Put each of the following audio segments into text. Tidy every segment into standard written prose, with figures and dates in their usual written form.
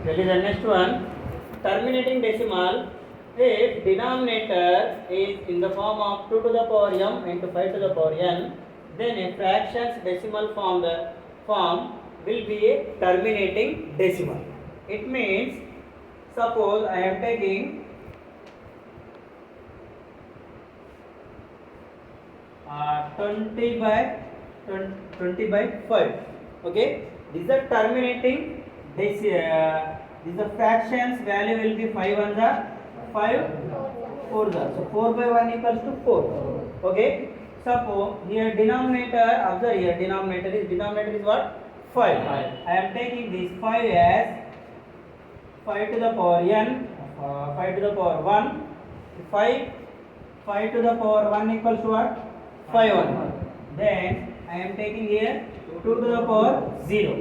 That is the next one. Terminating decimal. If denominator is in the form of 2 to the power m into 5 to the power n, then a fractions decimal form will be a terminating decimal. It means, suppose I am taking 20 by 5. Okay, this is a terminating this is a fractions value will be 5 on the 5 4 the, so 4 by 1 equals to 4. Okay, suppose here denominator, observe here denominator is what? 5. I am taking this 5 as 5 to the power n, 5 to the power 1, 5 to the power 1 equals to what? 5 1. Then I am taking here 2 to the power 0.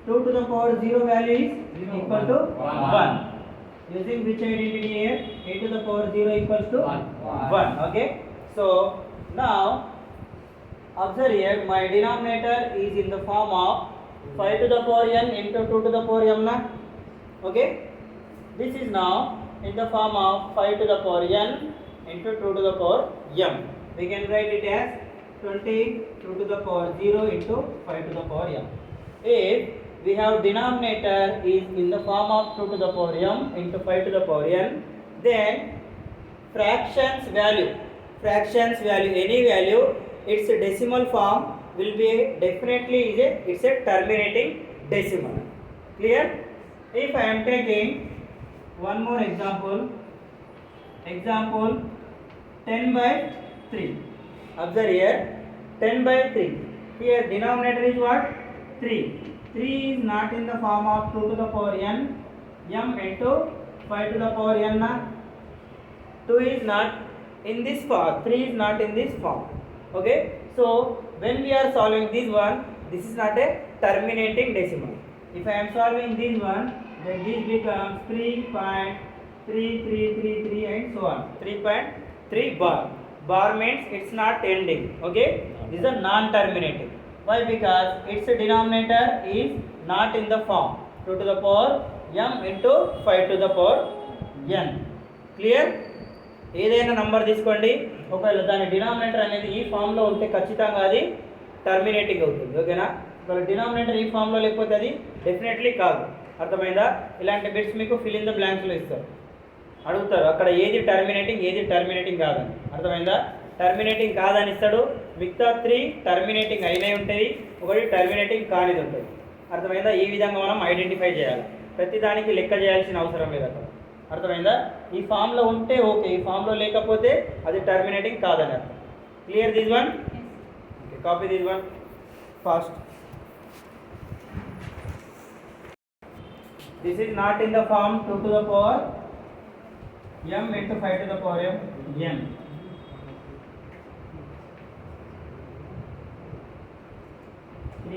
2 to the power 0 value is equal to 1. Using which identity here? A to the power 0 equals to 1. Okay. So now observe here, my denominator is in the form of 5 to the power n into 2 to the power m. Okay. This is now in the form of 5 to the power n into 2 to the power m. We can write it as 22 to the power 0 into 5 to the power m. If we have denominator is in the form of 2 to the power m into 5 to the power n, then fractions value, any value, its decimal form will be definitely it's a terminating decimal. Clear? If I am taking one more example 10 by 3. Observe here 10 by 3. Here denominator is what? 3. 3 is not in the form of 2 to the power n m into 5 to the power n. 2 is not in this form, 3 is not in this form. Okay, so when we are solving this one, this is not a terminating decimal. If I am solving this one, then this becomes 3.3333 and so on. 3.3 bar. Bar means it's not ending. Okay, this is a non-terminating. Why? Because its denominator is not in the form 2 to the power m into 5 to the power n. Clear? ఏదైనా number తీసుకోండి, ఒకవేళ దాని denominator అనేది ఈ ఫామ్లో ఉంటే ఖచ్చితంగా అది టర్మినేటింగ్ అవుతుంది. ఓకేనా? ఒకవేళ డినామినేటర్ ఈ ఫామ్లో లేకపోతే అది డెఫినెట్లీ కాదు. అర్థమైందా? ఇలాంటి బిట్స్ మీకు ఫిల్ ఇన్ ద బ్లాంక్స్లో ఇస్తారు, అడుగుతారు అక్కడ ఏది టర్మినేటింగ్ కాదని. అర్థమైందా? టర్మినేటింగ్ కాదని ఇస్తాడు, మిగతా 3 టర్మినేటింగ్ అయినవి ఉంటుంది, ఒకటి టర్మినేటింగ్ కానిది ఉంటుంది. అర్థమైందా? ఈ విధంగా మనం ఐడెంటిఫై చేయాలి. ప్రతిదానికి లెక్క చేయాల్సిన అవసరం లేదు అక్కడ. అర్థమైందా? ఈ ఫామ్లో ఉంటే ఓకే, ఈ ఫామ్లో లేకపోతే అది టర్మినేటింగ్ కాదని అర్థం. Clear this one? Okay, copy this one fast. This is not in the form 2 to the power m into 5 to the power m n.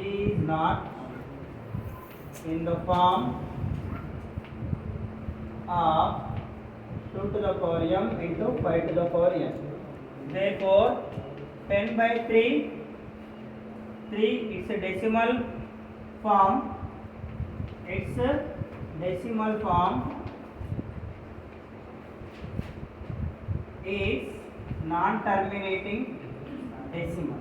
Is not in the form of 2 to the power m into 5 to the power n. Therefore 10 by 3 it's a decimal form. It's a decimal form is non-terminating decimal.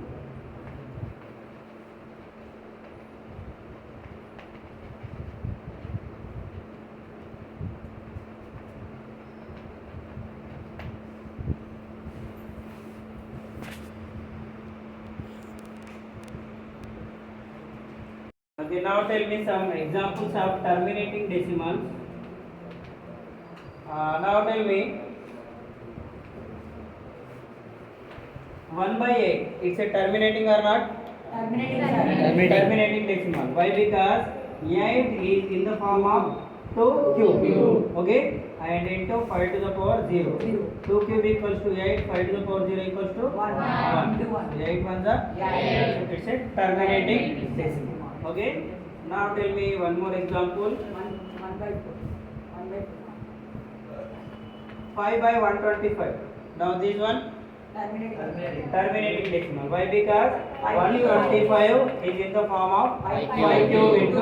Okay, now tell me some examples of terminating decimals. Now tell me 1 by 8. It's a terminating or not? Terminating decimal. Why? Because 8 is in the form of 2 cube. Okay, and into 5 to the power 0. 2 cube equals to 8. 5 to the power 0 equals to 1. 8 ones are 8. It's a terminating decimal. Okay, now tell me one more example. 1 by 5 by 125. Now this one terminating decimal. Why? Because 125 is in the form of 5 cube into 2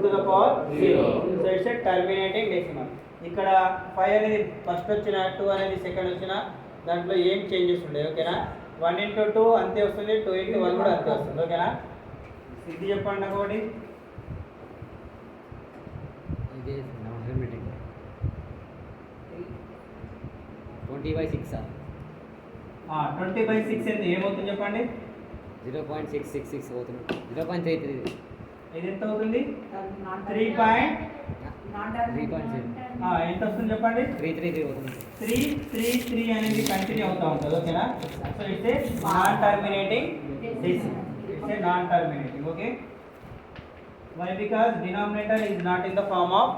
to the power 0. So so it's terminating decimal. ఇక్కడ 5 అనేది first వచ్చిన, 2 అనేది second వచ్చిన, దాంట్లో ఏం changes ఉండవు. ఓకేనా? 1 into 2 అంతే వస్తుంది, 2 into 1 కూడా అంతే వస్తుంది. ఓకేనా? ఇది చెప్పండి నాకు ఒకటి. ఇది 20/6 సార్. 20/6 ఎంత ఏమవుతుంది చెప్పండి? 0.666 అవుతుంది. 0.33. ఇది ఎంత అవుతుంది? 3. 3.0. ఎంత వస్తుంది చెప్పండి? 333 అవుతుంది. 333 అనేది కంటిన్యూ అవుతా ఉంటుంది. ఓకేనా? So it's a non terminating decimal. It's a non terminating. Okay. Why? Because denominator is not in the form of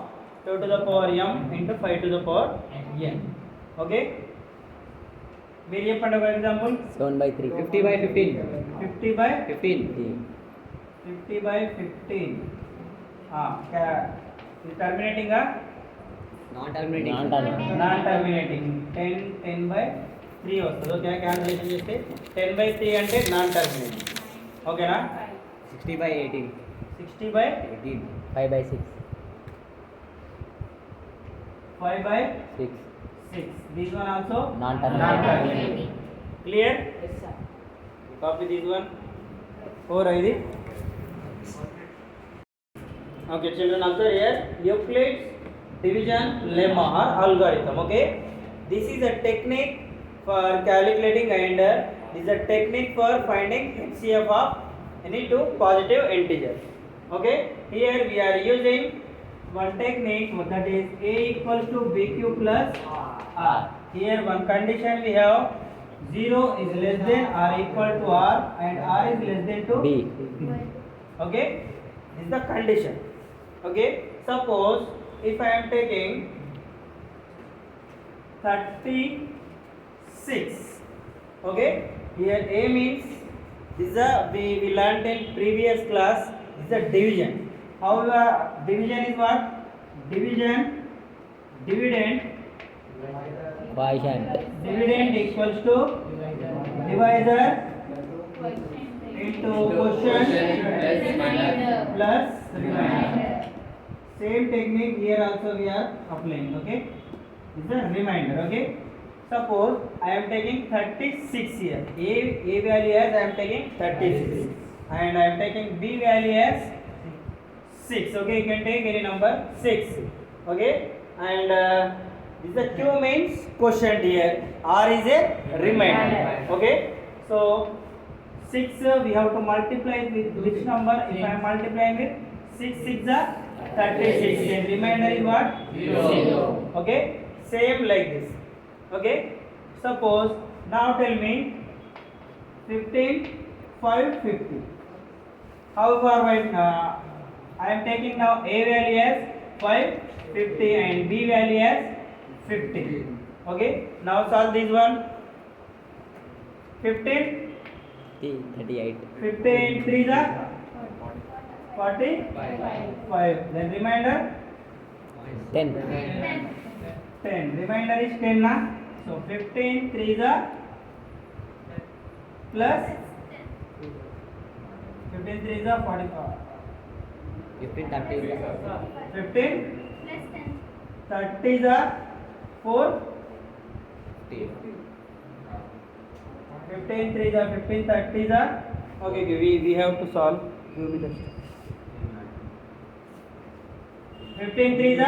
2 to the power m into 5 to the power n. Okay. మీరు చెప్పండి ఒక example. 7/3. 50/15. 50/15. 15. 50/15. ఇది terminating non terminating. Non terminating. 10/3 వస్తుంది. Okay. Calculation చేస్తే 10/3 అంటే non terminating. ఓకేనా? 60/18. 60/18. 5/6. 5/6. This one also Non-terminating. Clear? Yes, sir. Copy this one. Or ID. Okay, children, also here Euclid's division lemma or algorithm. Okay, this is a technique for calculating and this is a technique for finding HCF of any two positive integers. Okay, here we are using one technique, that is a equals to bq plus r. Here one condition we have, 0 is less than or equal to r and r is less than to B. Okay, this is the condition. Okay, suppose if I am taking 36. Okay, here a means, this is a we learned in previous class, this is a division. However, division is what? Dividend equals to divisor into quotient plus remainder. Same technique here also we are applying. Okay, this is a remainder. Okay, suppose I am taking 36 here. A value as I am taking 36 and I am taking B value as 6. Okay, you can take any number 6. Okay, and this is Q means quotient here. R is a remainder. Okay, so 6 we have to multiply with which number? If I am multiplying with 6 6 are 36 and remainder is what? 0. Okay, same like this. Okay, suppose now tell me 15 5 50. How far right now? I am taking now A value as 550 and B value as 50. Okay, now solve this one. 15 38. 15 3 is 45. Then remainder 10. 10. Remainder is 10 na. So 15 3 is plus 15 3 is 45. 15 30. 15 30 is 4. 15 3 is 15 30 is okay, we have to solve. Give me the 15 3 is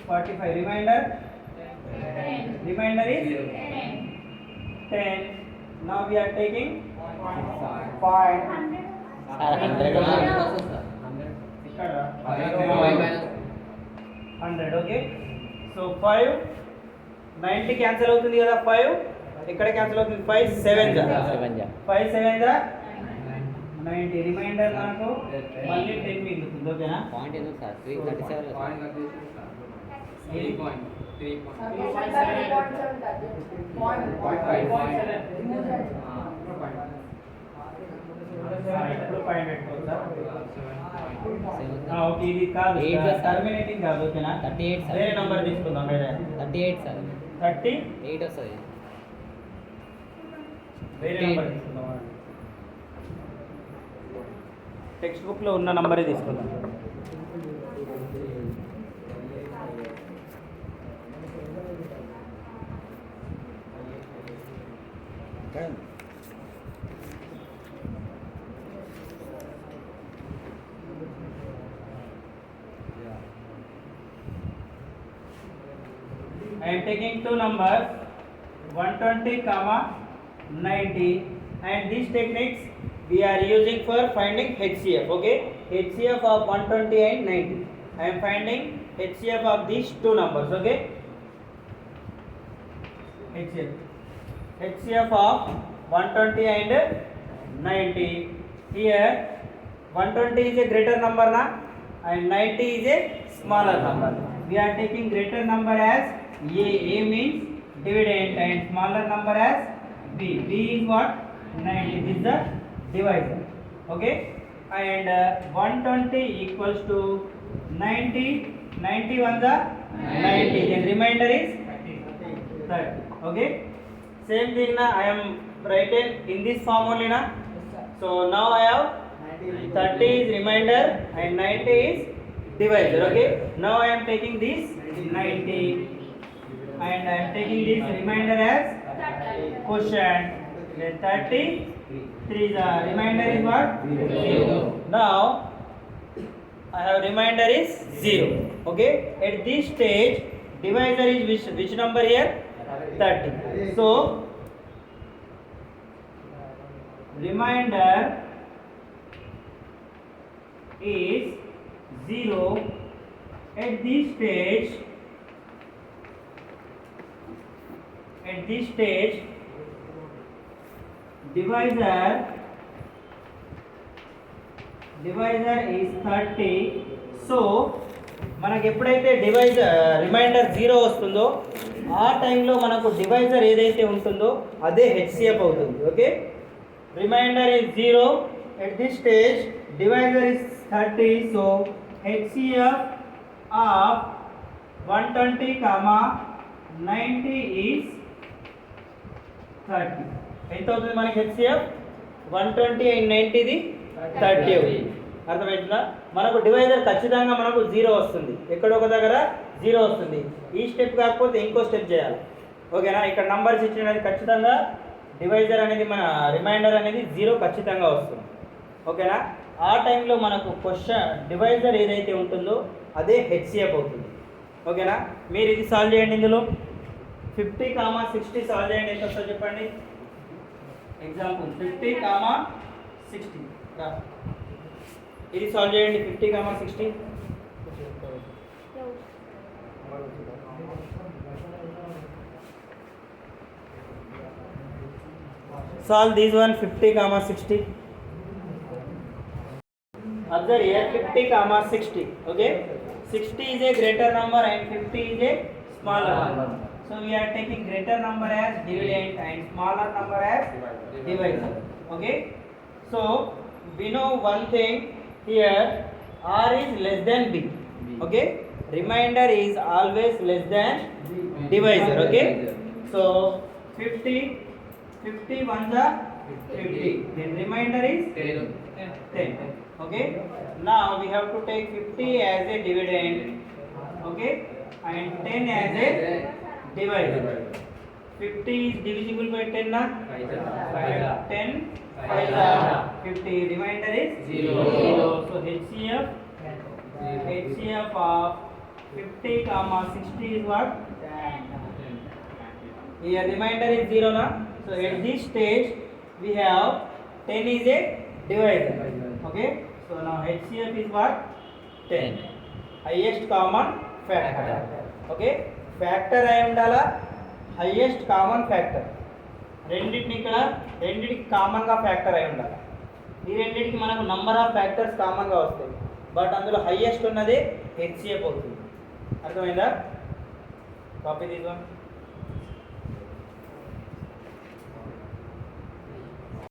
45. Remainder is 10. Now we are taking point. 100. Okay, so 5 90 cancel అవుతుంది కదా. 5 ఇక్కడ cancel అవుతుంది. 5 7 5 7 90. Reminder నాకు మళ్ళీ 10 మిగులుతుంది. ఓకేనా? Point ఎందుకు sir? 337. ఇప్పుడు పాయింట్ పెట్టుకోవచ్చా? ఓకే, ఇది కాదు, టర్మినేటింగ్ కాదు. ఓకేనా? 38 సార్. వేరే నంబర్ తీసుకుందాం. వేరే 38 సార్. 38 వస్తుంది. వేరే నంబర్ తీసుకుందాం. టెక్స్ట్ బుక్లో ఉన్న నంబరే తీసుకుందాం. I am taking two numbers 120 comma 90 and these techniques we are using for finding HCF. Okay, HCF of 120 and 90. I am finding HCF of these two numbers. Okay, HCF of 120 and 90. Here 120 is a greater number na and 90 is a smaller number. We are taking greater number as A means dividend and smaller number as B. B is what? 90. This is the divisor. Okay, and 120 equals to 90. 91 the 90. Then remainder is 30. Okay, same thing na I am writing in this form only na. So now I have 30 is remainder and 90 is divisor. Okay, now I am taking this 90 and I am taking this remainder as quotient. Then 33 the remainder is what? 0. Now I have remainder is 0. Okay, at this stage divisor is which number here? 30. So remainder is 0 at this stage. At this stage divisor is 30. So మనకి ఎప్పుడైతే reminder 0 వస్తుందో ఆ టైంలో మనకు divisor ఏదైతే ఉంటుందో అదే HCF అవుతుంది. Okay, reminder is 0 at this stage, divisor is 30. So HCF of 120 comma 90 is 30. ఎంత అవుతుంది మనకి HCF? 120 and 90 ది 30 అవుతుంది. అర్థమవుతుందా? మనకు డివైజర్ ఖచ్చితంగా మనకు 0 వస్తుంది, ఎక్కడో ఒక దగ్గర 0 వస్తుంది. ఈ స్టెప్ కాకపోతే ఇంకో స్టెప్ చేయాలి. ఓకేనా, ఇక్కడ నంబర్స్ ఇచ్చినది ఖచ్చితంగా డివైజర్ అనేది మన రిమైండర్ అనేది 0 ఖచ్చితంగా వస్తుంది. ఓకేనా, ఆ టైంలో మనకు క్వశ్చన్ డివైజర్ ఏదైతే ఉంటుందో అదే హెచ్సిఎఫ్ అవుతుంది. ఓకేనా, మీరు ఇది సాల్వ్ చేయండి. ఇందులో 50 కామా 60 సాల్వ్ చేయండి. ఎంత వస్తుందో చెప్పండి. ఎగ్జాంపుల్ 50 కామా 60 ఇది సాల్వ్ చేయండి. 50 comma 60 solve this one. 50 comma 60. Observe here 50 comma 60. Okay, 60 is a greater number and 50 is a smaller number. So we are taking greater number as dividend and smaller number as divisor. Okay, so we know one thing here, R is less than B. Okay, remainder is always less than divisor. Okay, so 50 1 the 50, then remainder is 10. Okay, now we have to take 50 as a dividend. Okay, and 10 as a divisor. 50 is divisible by 10 na? 10 5 50. Remainder is 0. So HCF of 50 comma 60 is what? Here remainder is 0 na? So at this stage we have 10 is a divisor. Okay, so now HCF is what? 10. Highest common factor. Okay, factor అయి ఉండాలా, highest common factor. రెండింటికి కామన్గా factor అయి ఉండాలి. ఈ రెండింటికి మనకు number of factors కామన్గా వస్తాయి, బట్ అందులో హైయెస్ట్ ఉన్నది హెచ్సిఎఫ్ అవుతుంది. అర్థమైందా? కాపీ తీసుకోండి.